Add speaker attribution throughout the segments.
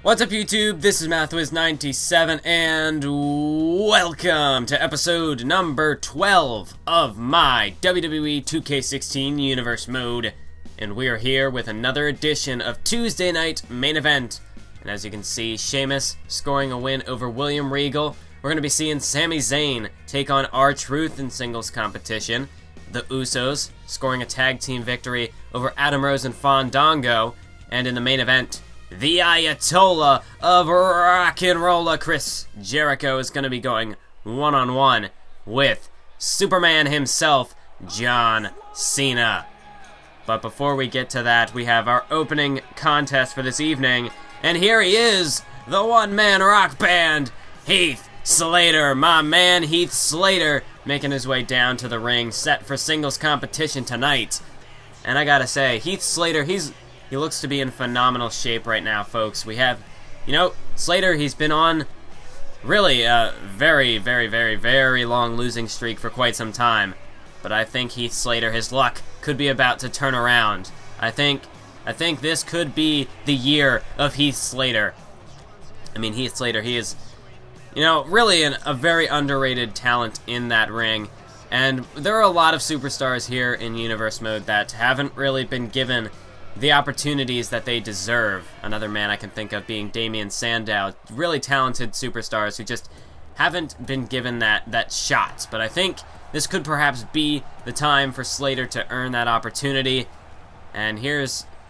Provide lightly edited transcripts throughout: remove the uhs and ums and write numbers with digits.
Speaker 1: What's up, YouTube? This is MathWiz97, and welcome to episode number 12 of my WWE 2K16 Universe Mode. And we are here with another edition of Tuesday Night Main Event. And as you can see, Sheamus scoring a win over William Regal. We're going to be seeing Sami Zayn take on R-Truth in singles competition. The Usos scoring a tag team victory over Adam Rose and Fandango. And in the main event, the Ayatollah of rock and Rolla, Chris Jericho, is going to be going one-on-one with Superman himself, John Cena. But before we get to that, we have our opening contest for this evening. And here he is, the one-man rock band, Heath Slater. My man, Heath Slater, making his way down to the ring, set for singles competition tonight. And I gotta say, Heath Slater, he looks to be in phenomenal shape right now, folks. We have, Slater, he's been on really a very, very, very, very long losing streak for quite some time. But I think Heath Slater, his luck could be about to turn around. I think this could be the year of Heath Slater. I mean, Heath Slater, he is, really a very underrated talent in that ring. And there are a lot of superstars here in Universe Mode that haven't really been given the opportunities that they deserve. Another man I can think of being Damien, Sandow. Really talented superstars who just haven't been given that shot. But I think this could perhaps be the time for Slater to earn that opportunity. And here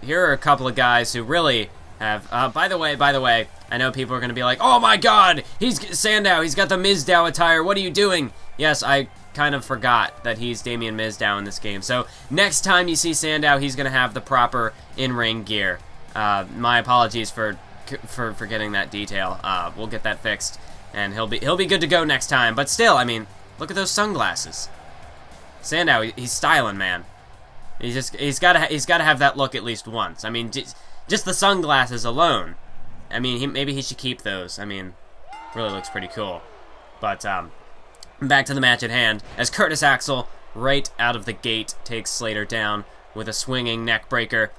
Speaker 1: are a couple of guys who really have... By the way, I know people are going to be like, oh my god, he's Sandow, he's got the Mizdow attire, what are you doing? Yes, I kind of forgot that he's Damien Mizdow in this game. So next time you see Sandow, he's going to have the proper in-ring gear. My apologies for forgetting that detail. We'll get that fixed, and he'll be good to go next time. But still, I mean, look at those sunglasses. Sandow, he's styling, man. He's got to have that look at least once. I mean, just the sunglasses alone. I mean, maybe he should keep those. I mean, really looks pretty cool. But back to the match at hand, as Curtis Axel, right out of the gate, takes Slater down with a swinging neck breaker.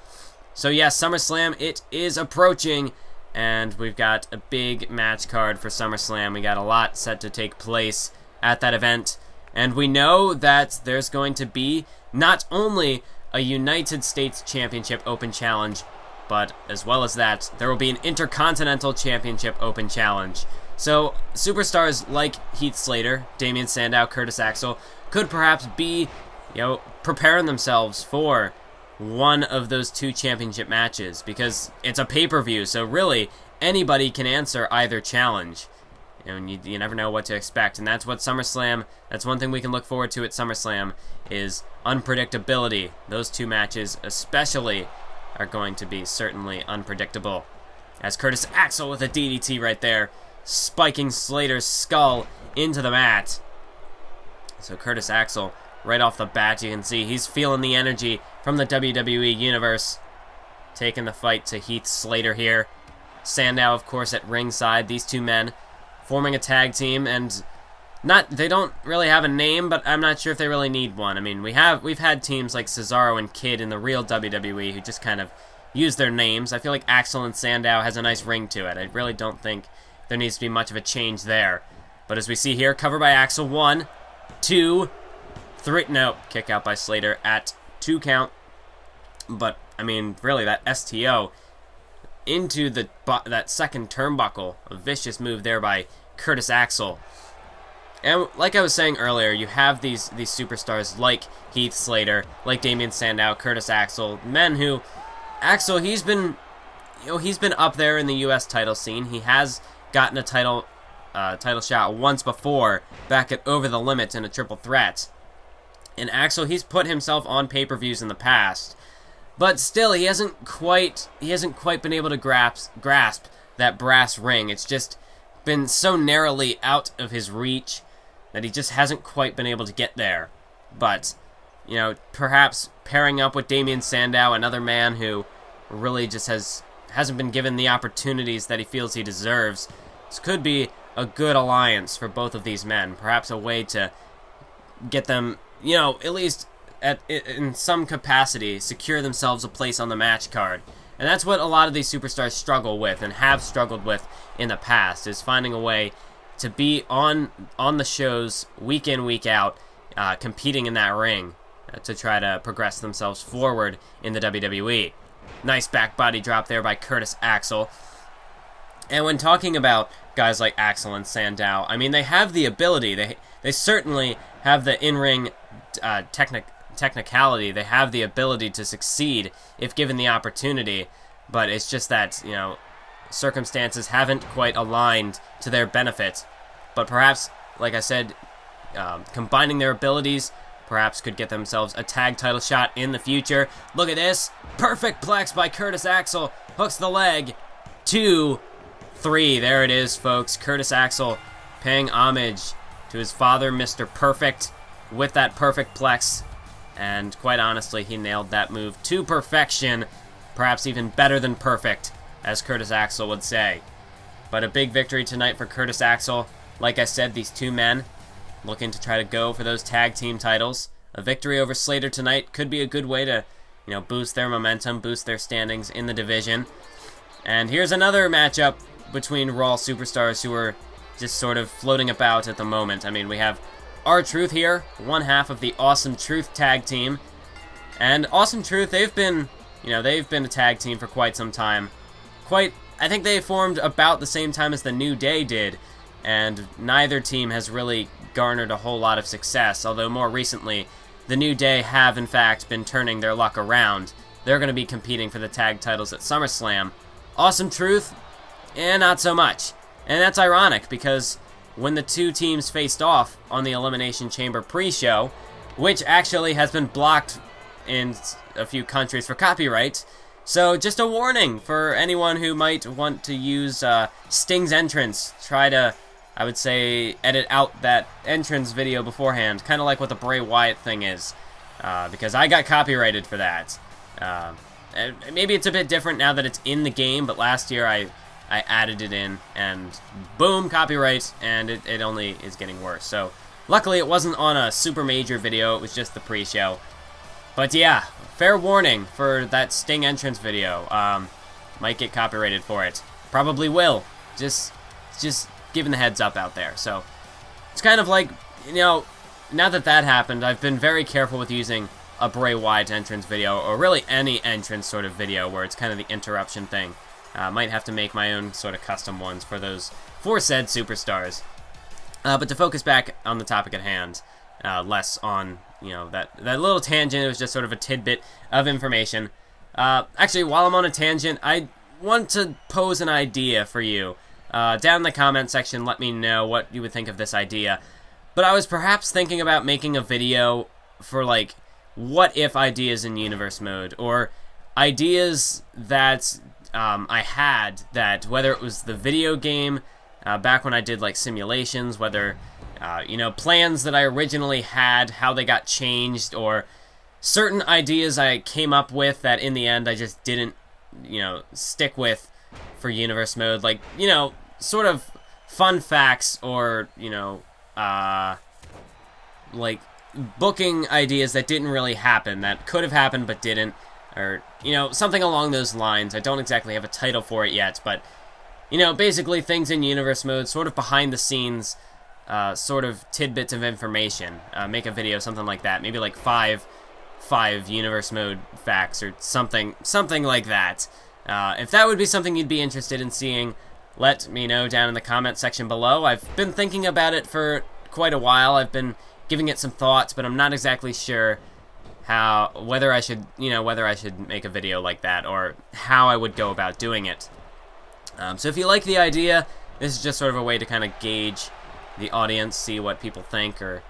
Speaker 1: So yes, SummerSlam, it is approaching, and we've got a big match card for SummerSlam. We got a lot set to take place at that event, and we know that there's going to be not only a United States Championship Open Challenge, but as well as that, there will be an Intercontinental Championship Open Challenge. So, superstars like Heath Slater, Damien Sandow, Curtis Axel could perhaps be, preparing themselves for one of those two championship matches, because it's a pay-per-view, so really, anybody can answer either challenge. And you never know what to expect, and that's what SummerSlam, that's one thing we can look forward to at SummerSlam, is unpredictability. Those two matches especially are going to be certainly unpredictable. As Curtis Axel with a DDT right there, spiking Slater's skull into the mat. So Curtis Axel, right off the bat, you can see he's feeling the energy from the WWE Universe. Taking the fight to Heath Slater here. Sandow, of course, at ringside. These two men forming a tag team, and they don't really have a name, but I'm not sure if they really need one. I mean, we've had teams like Cesaro and Kid in the real WWE who just kind of use their names. I feel like Axel and Sandow has a nice ring to it. I really don't think there needs to be much of a change there. But as we see here, cover by Axel, 1, 2, 3, no, kick out by Slater at 2 count. But, I mean, really, that STO into that second turnbuckle, a vicious move there by Curtis Axel. And like I was saying earlier, you have these superstars like Heath Slater, like Damien Sandow, Curtis Axel, men who, Axel, he's been up there in the U.S. title scene. He has gotten a title shot once before, back at Over the Limit in a triple threat. And Axel, he's put himself on pay-per-views in the past, but still, he hasn't quite been able to grasp that brass ring. It's just been so narrowly out of his reach that he just hasn't quite been able to get there. But, perhaps pairing up with Damien Sandow, another man who really just hasn't been given the opportunities that he feels he deserves, this could be a good alliance for both of these men. Perhaps a way to get them, at least in some capacity, secure themselves a place on the match card. And that's what a lot of these superstars struggle with and have struggled with in the past, is finding a way to be on the shows week in, week out, competing in that ring to try to progress themselves forward in the WWE. Nice back body drop there by Curtis Axel. And when talking about guys like Axel and Sandow, I mean, they have the ability. They certainly have the in-ring technicality. They have the ability to succeed if given the opportunity. But it's just that, you know, circumstances haven't quite aligned to their benefit. But perhaps, like I said, combining their abilities perhaps could get themselves a tag title shot in the future. Look at this. Perfect plex by Curtis Axel. Hooks the leg. 2, 3. There it is, folks. Curtis Axel paying homage to his father, Mr. Perfect, with that perfect plex. And quite honestly, he nailed that move to perfection. Perhaps even better than perfect, as Curtis Axel would say. But a big victory tonight for Curtis Axel. Like I said, these two men looking to try to go for those tag team titles. A victory over Slater tonight could be a good way to, you know, boost their momentum, boost their standings in the division. And here's another matchup between Raw superstars who are just sort of floating about at the moment. I mean, we have R-Truth here, one half of the Awesome Truth tag team. And Awesome Truth, they've been a tag team for quite some time. I think they formed about the same time as the New Day did, and neither team has really garnered a whole lot of success, although more recently, the New Day have in fact been turning their luck around. They're going to be competing for the tag titles at SummerSlam. Awesome Truth, not so much. And that's ironic, because when the two teams faced off on the Elimination Chamber pre-show, which actually has been blocked in a few countries for copyright, so just a warning for anyone who might want to use Sting's entrance. Try to, I would say, edit out that entrance video beforehand, kind of like what the Bray Wyatt thing is, because I got copyrighted for that. And maybe it's a bit different now that it's in the game, but last year I added it in, and boom, copyright, and it only is getting worse. So luckily it wasn't on a super major video, it was just the pre-show. But yeah, fair warning for that Sting entrance video. Might get copyrighted for it. Probably will. Just giving the heads up out there. So it's kind of like, you know, now that happened, I've been very careful with using a Bray Wyatt entrance video, or really any entrance sort of video where it's kind of the interruption thing. Might have to make my own sort of custom ones for said superstars. But to focus back on the topic at hand, less on, you know, that little tangent. It was just sort of a tidbit of information. Actually, while I'm on a tangent, I want to pose an idea for you. Down in the comment section, let me know what you would think of this idea. But I was perhaps thinking about making a video for, like, what if ideas in universe mode, or ideas that I had, that whether it was the video game, back when I did like simulations, whether you know, plans that I originally had, how they got changed, or certain ideas I came up with that in the end I just didn't, you know, stick with for universe mode, like, you know, sort of fun facts, or, you know, like booking ideas that didn't really happen, that could have happened but didn't, or, you know, something along those lines. I don't exactly have a title for it yet, but, you know, basically things in universe mode, sort of behind the scenes, sort of tidbits of information. Make a video, something like that, maybe like five universe mode facts, or something like that. If that would be something you'd be interested in seeing, let me know down in the comment section below. I've been thinking about it for quite a while. I've been giving it some thoughts, but I'm not exactly sure whether I should make a video like that, or how I would go about doing it. So if you like the idea, this is just sort of a way to kind of gauge the audience, see what people think, or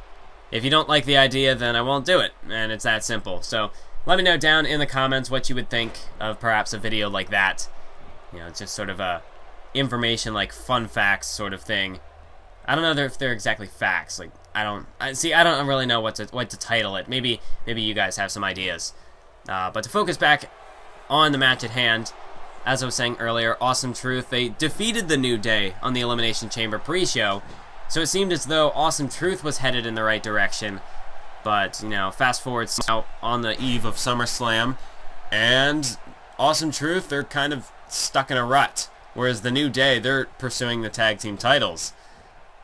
Speaker 1: if you don't like the idea, then I won't do it, and it's that simple. So let me know down in the comments what you would think of perhaps a video like that. You know, it's just sort of a information, like fun facts sort of thing. I don't know if they're exactly facts. Like, I don't really know what to title it. Maybe you guys have some ideas. But to focus back on the match at hand, as I was saying earlier, Awesome Truth, they defeated the New Day on the Elimination Chamber pre-show, so it seemed as though Awesome Truth was headed in the right direction. But, you know, fast forward now on the eve of SummerSlam, and Awesome Truth, they're kind of stuck in a rut. Whereas the New Day, they're pursuing the tag team titles.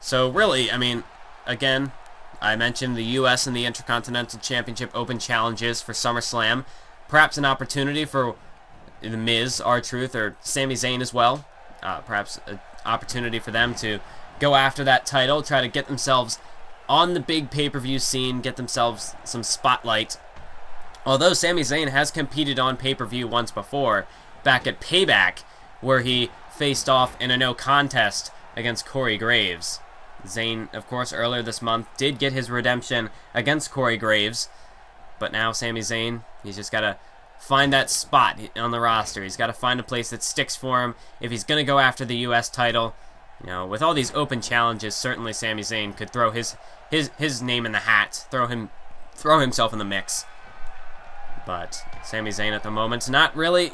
Speaker 1: So really, I mean, again, I mentioned the U.S. and the Intercontinental Championship Open challenges for SummerSlam. Perhaps an opportunity for The Miz, R-Truth, or Sami Zayn as well. Perhaps an opportunity for them to go after that title, try to get themselves on the big pay-per-view scene, get themselves some spotlight. Although Sami Zayn has competed on pay-per-view once before, back at Payback, where he faced off in a no contest against Corey Graves. Zayn, of course, earlier this month did get his redemption against Corey Graves, but now Sami Zayn, he's just got to find that spot on the roster. He's got to find a place that sticks for him if he's going to go after the U.S. title. You know, with all these open challenges, certainly Sami Zayn could throw his name in the hat, throw himself in the mix. But Sami Zayn at the moment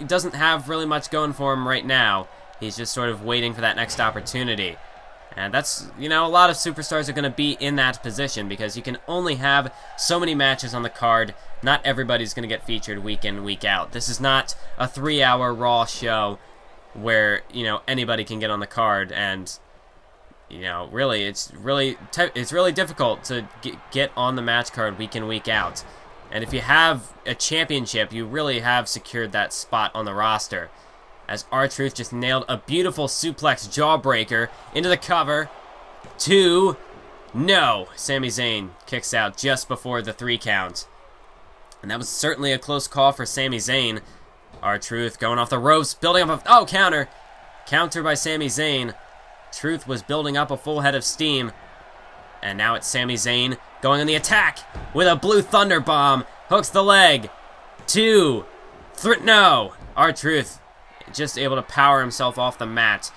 Speaker 1: doesn't have really much going for him right now. He's just sort of waiting for that next opportunity. And that's, you know, a lot of superstars are going to be in that position because you can only have so many matches on the card. Not everybody's going to get featured week in, week out. This is not a 3-hour Raw show where, you know, anybody can get on the card, and, you know, really, it's really difficult to get on the match card week in, week out. And if you have a championship, you really have secured that spot on the roster. As R-Truth just nailed a beautiful suplex jawbreaker into the cover. 2. No. Sami Zayn kicks out just before the 3 count. And that was certainly a close call for Sami Zayn. R-Truth going off the ropes, building up a... Oh, counter. Counter by Sami Zayn. Truth was building up a full head of steam. And now it's Sami Zayn going on the attack with a blue thunder bomb. Hooks the leg. 2. 3. No. R-Truth just able to power himself off the mat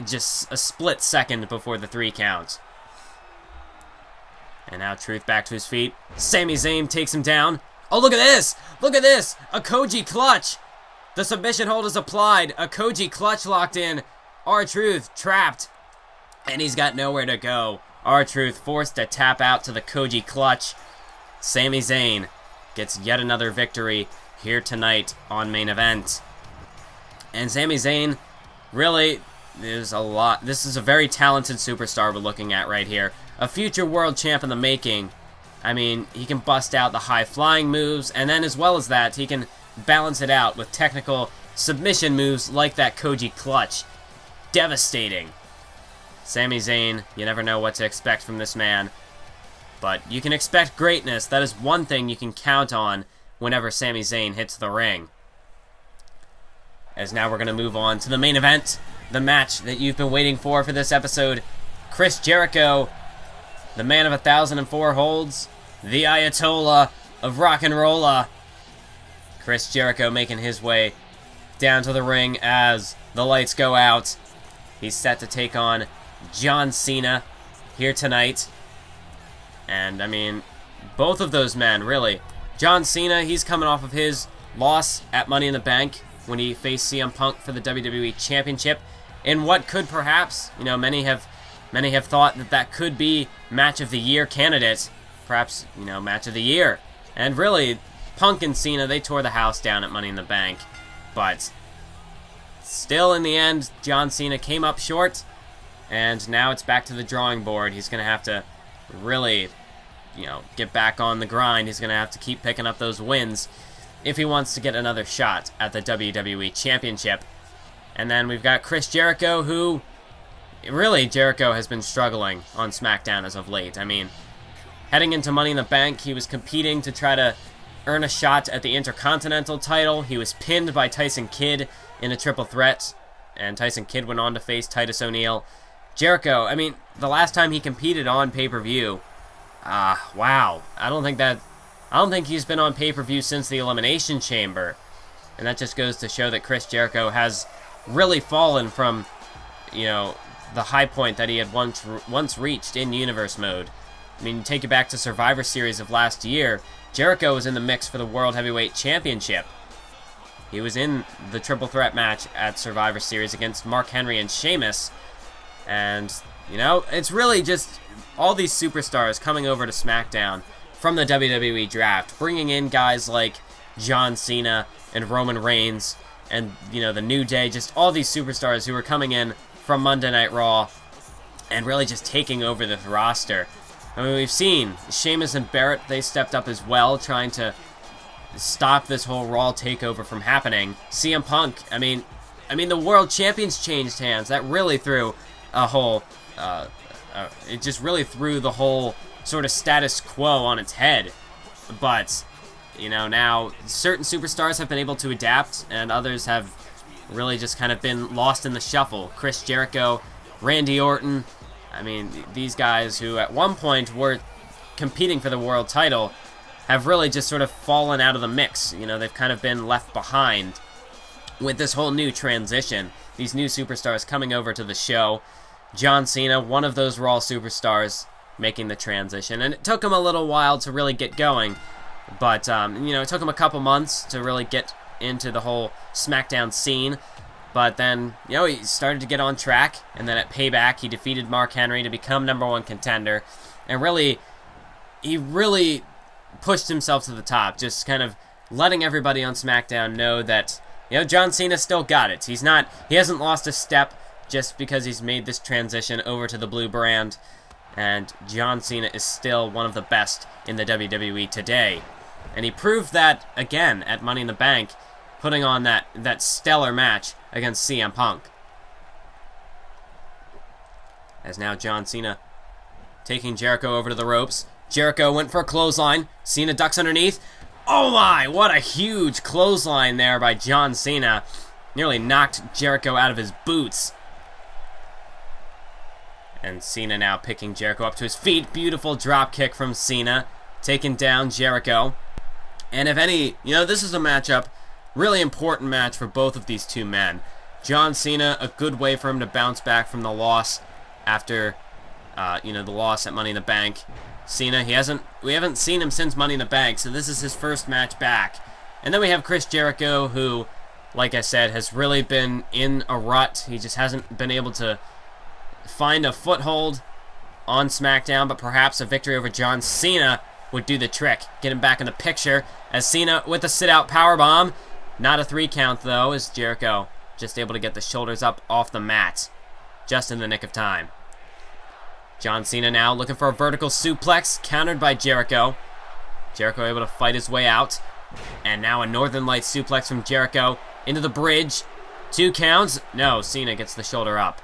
Speaker 1: just a split second before the 3 count. And now Truth back to his feet. Sami Zayn takes him down. Oh, look at this! Look at this! A Koji clutch! The submission hold is applied. A Koji clutch locked in. R-Truth trapped. And he's got nowhere to go. R-Truth forced to tap out to the Koji clutch. Sami Zayn gets yet another victory here tonight on Main Event. And Sami Zayn, really, there's a lot. This is a very talented superstar we're looking at right here. A future world champ in the making. I mean, he can bust out the high-flying moves, and then as well as that, he can balance it out with technical submission moves like that Koji clutch. Devastating. Sami Zayn, you never know what to expect from this man. But you can expect greatness. That is one thing you can count on whenever Sami Zayn hits the ring. As now we're going to move on to the main event, the match that you've been waiting for this episode. Chris Jericho, the man of 1,004 holds, the Ayatollah of rock and Rolla. Chris Jericho making his way down to the ring as the lights go out. He's set to take on John Cena here tonight. And, I mean, both of those men, really. John Cena, he's coming off of his loss at Money in the Bank when he faced CM Punk for the WWE Championship, in what could perhaps, you know, many have thought that could be Match of the Year candidate, perhaps, you know, Match of the Year. And really, Punk and Cena, they tore the house down at Money in the Bank, but still, in the end, John Cena came up short, and now it's back to the drawing board. He's going to have to really, you know, get back on the grind. He's going to have to keep picking up those wins if he wants to get another shot at the WWE Championship. And then we've got Chris Jericho, who, really, Jericho has been struggling on SmackDown as of late. I mean, heading into Money in the Bank, he was competing to try to earn a shot at the Intercontinental title. He was pinned by Tyson Kidd in a triple threat, and Tyson Kidd went on to face Titus O'Neil. Jericho, I mean, the last time he competed on pay-per-view, wow, I don't think he's been on pay-per-view since the Elimination Chamber. And that just goes to show that Chris Jericho has really fallen from, you know, the high point that he had once reached in Universe mode. I mean, take it back to Survivor Series of last year, Jericho was in the mix for the World Heavyweight Championship. He was in the triple threat match at Survivor Series against Mark Henry and Sheamus. And, you know, it's really just all these superstars coming over to SmackDown from the WWE draft, bringing in guys like John Cena and Roman Reigns and, you know, the New Day, just all these superstars who were coming in from Monday Night Raw and really just taking over the roster. I mean, we've seen Sheamus and Barrett, they stepped up as well, trying to stop this whole Raw takeover from happening. CM Punk, I mean, the World Champions changed hands. That really threw a whole, it just really threw the whole sort of status quo on its head. But, you know, now certain superstars have been able to adapt, and others have really just kind of been lost in the shuffle. Chris Jericho, Randy Orton, I mean, these guys who at one point were competing for the world title have really just sort of fallen out of the mix. You know, they've kind of been left behind with this whole new transition. These new superstars coming over to the show. John Cena, one of those Raw superstars, making the transition. And it took him a little while to really get going. But, you know, it took him a couple months to really get into the whole SmackDown scene. But then, you know, he started to get on track. And then at Payback, he defeated Mark Henry to become #1 contender. And really, he really pushed himself to the top. Just kind of letting everybody on SmackDown know that, you know, John Cena still got it. He hasn't lost a step just because he's made this transition over to the blue brand. And John Cena is still one of the best in the WWE today. And he proved that again at Money in the Bank, putting on that stellar match against CM Punk. As now John Cena taking Jericho over to the ropes. Jericho went for a clothesline. Cena ducks underneath. Oh my, what a huge clothesline there by John Cena. Nearly knocked Jericho out of his boots. And Cena now picking Jericho up to his feet. Beautiful drop kick from Cena, taking down Jericho. And if any, you know, this is a matchup, really important match for both of these two men. John Cena, a good way for him to bounce back from the loss after, you know, the loss at Money in the Bank. Cena, we haven't seen him since Money in the Bank, so this is his first match back. And then we have Chris Jericho, who, like I said, has really been in a rut. He just hasn't been able to find a foothold on SmackDown, but perhaps a victory over John Cena would do the trick. Get him back in the picture as Cena with a sit-out powerbomb. Not a 3 count, though, as Jericho just able to get the shoulders up off the mat just in the nick of time. John Cena now looking for a vertical suplex, countered by Jericho. Jericho able to fight his way out. And now a Northern Lights suplex from Jericho into the bridge. 2 counts. No, Cena gets the shoulder up.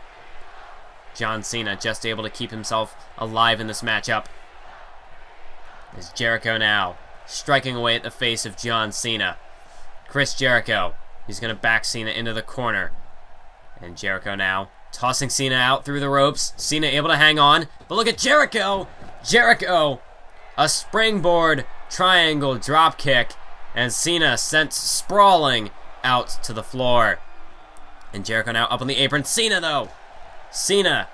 Speaker 1: John Cena just able to keep himself alive in this matchup. As Jericho now striking away at the face of John Cena. Chris Jericho, he's going to back Cena into the corner. And Jericho now tossing Cena out through the ropes. Cena able to hang on. But look at Jericho! Jericho! A springboard triangle drop kick. And Cena sent sprawling out to the floor. And Jericho now up on the apron. Cena, though! Cena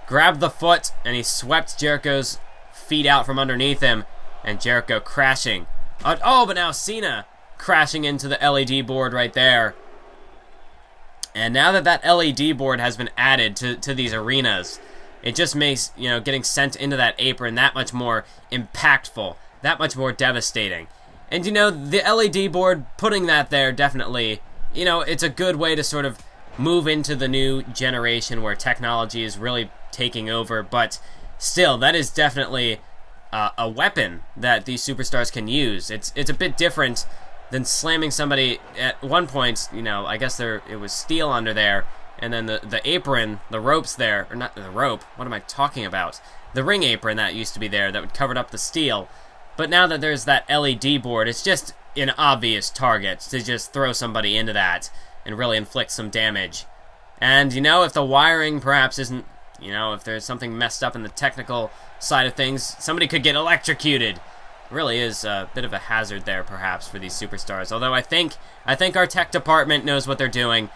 Speaker 1: grabbed the foot, and he swept Jericho's feet out from underneath him. And Jericho crashing. Oh, but now Cena crashing into the LED board right there. And now that LED board has been added to these arenas, it just makes, you know, getting sent into that apron that much more impactful, that much more devastating. And, you know, the LED board, putting that there definitely, you know, it's a good way to sort of move into the new generation where technology is really taking over. But still, that is definitely a weapon that these superstars can use. It's a bit different than slamming somebody at one point. You know, I guess it was steel under there, and then the apron, the ropes there, or not the rope, what am I talking about? The ring apron that used to be there that would cover up the steel. But now that there's that LED board, it's just an obvious target to just throw somebody into that and really inflict some damage. And, you know, if the wiring perhaps isn't, you know, if there's something messed up in the technical side of things, somebody could get electrocuted. Really is a bit of a hazard there, perhaps, for these superstars. Although I think our tech department knows what they're doing.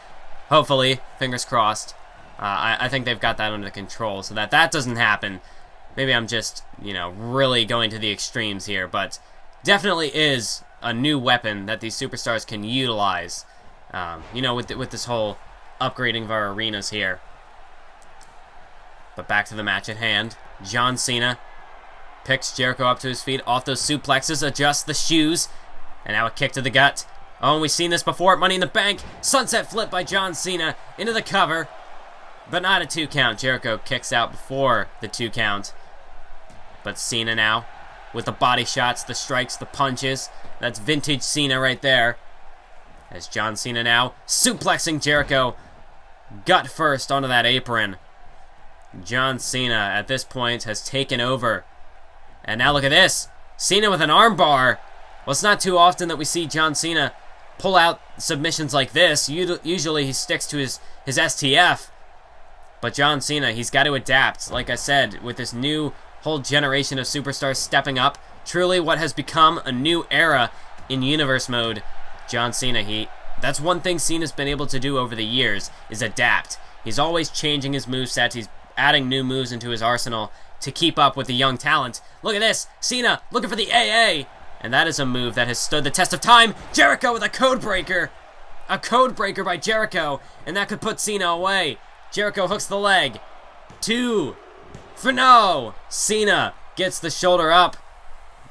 Speaker 1: Hopefully, fingers crossed. I think they've got that under control so that doesn't happen. Maybe I'm just, you know, really going to the extremes here, but definitely is a new weapon that these superstars can utilize. You know, with this whole upgrading of our arenas here. But back to the match at hand. John Cena picks Jericho up to his feet off those suplexes, adjusts the shoes, And now a kick to the gut. Oh, and we've seen this before at Money in the Bank. Sunset flip by John Cena into the cover. But not a 2 count. Jericho kicks out before the 2 count. But Cena now with the body shots, the strikes, the punches. That's vintage Cena right there. As John Cena now suplexing Jericho gut first onto that apron. John Cena at this point has taken over. And now look at this. Cena with an armbar. Well, it's not too often that we see John Cena pull out submissions like this. Usually he sticks to his STF. But John Cena, he's got to adapt. Like I said, with this new whole generation of superstars stepping up. Truly what has become a new era in universe mode. John Cena, that's one thing Cena's been able to do over the years, is adapt. He's always changing his moveset. He's adding new moves into his arsenal to keep up with the young talent. Look at this. Cena looking for the AA. And that is a move that has stood the test of time. Jericho with a code breaker. A code breaker by Jericho. And that could put Cena away. Jericho hooks the leg. 2. For no. Cena gets the shoulder up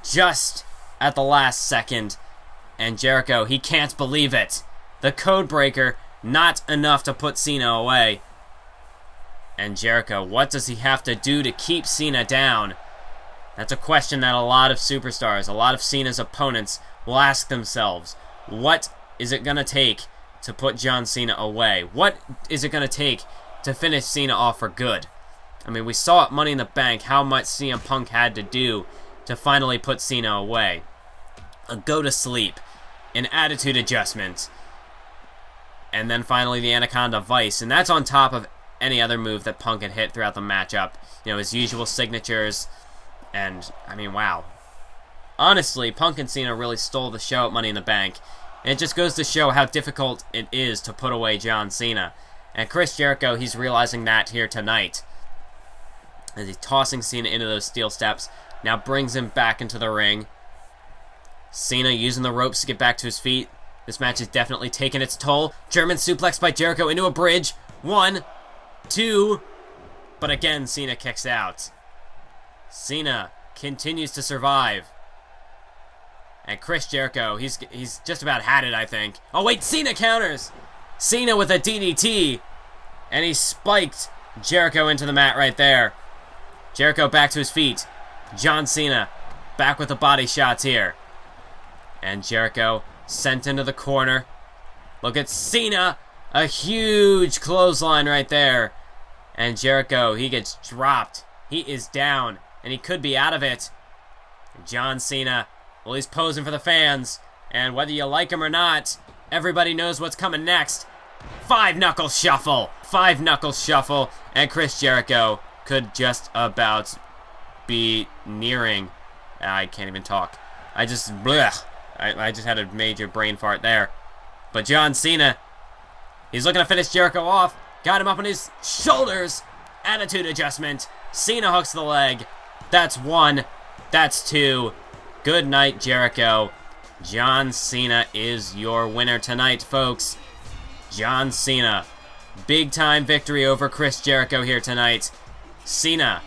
Speaker 1: just at the last second. And Jericho, he can't believe it. The code breaker, not enough to put Cena away. And Jericho, what does he have to do to keep Cena down? That's a question that a lot of superstars, a lot of Cena's opponents will ask themselves. What is it going to take to put John Cena away? What is it going to take to finish Cena off for good? I mean, we saw at Money in the Bank how much CM Punk had to do to finally put Cena away. A go to sleep, an attitude adjustment, and then finally the Anaconda Vice. And that's on top of any other move that Punk had hit throughout the matchup. You know, his usual signatures. And, I mean, wow. Honestly, Punk and Cena really stole the show at Money in the Bank. And it just goes to show how difficult it is to put away John Cena. And Chris Jericho, he's realizing that here tonight. As he's tossing Cena into those steel steps. Now brings him back into the ring. Cena using the ropes to get back to his feet. This match is definitely taking its toll. German suplex by Jericho into a bridge. 1, 2. But again, Cena kicks out. Cena continues to survive. And Chris Jericho, he's just about had it, I think. Oh, wait, Cena counters! Cena with a DDT. And he spiked Jericho into the mat right there. Jericho back to his feet. John Cena back with the body shots here. And Jericho sent into the corner. Look at Cena. A huge clothesline right there. And Jericho, he gets dropped. He is down. And he could be out of it. John Cena, well, he's posing for the fans. And whether you like him or not, everybody knows what's coming next. 5-knuckle shuffle. 5-knuckle shuffle. And Chris Jericho could just about be nearing. I can't even talk. I just had a major brain fart there. But John Cena, he's looking to finish Jericho off. Got him up on his shoulders. Attitude adjustment. Cena hooks the leg. That's 1. That's 2. Good night, Jericho. John Cena is your winner tonight, folks. John Cena. Big time victory over Chris Jericho here tonight. Cena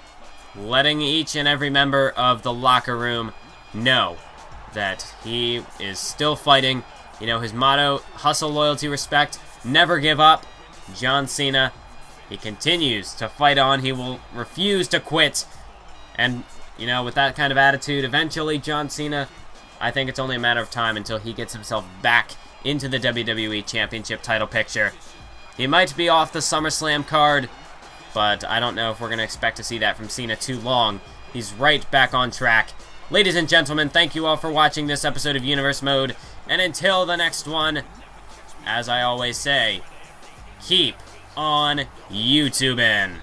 Speaker 1: letting each and every member of the locker room know that he is still fighting. You know, his motto, hustle, loyalty, respect, never give up. John Cena, he continues to fight on. He will refuse to quit. And, you know, with that kind of attitude, eventually John Cena, I think it's only a matter of time until he gets himself back into the WWE Championship title picture. He might be off the SummerSlam card, but I don't know if we're going to expect to see that from Cena too long. He's right back on track. Ladies and gentlemen, thank you all for watching this episode of Universe Mode. And until the next one, as I always say, keep on YouTubing.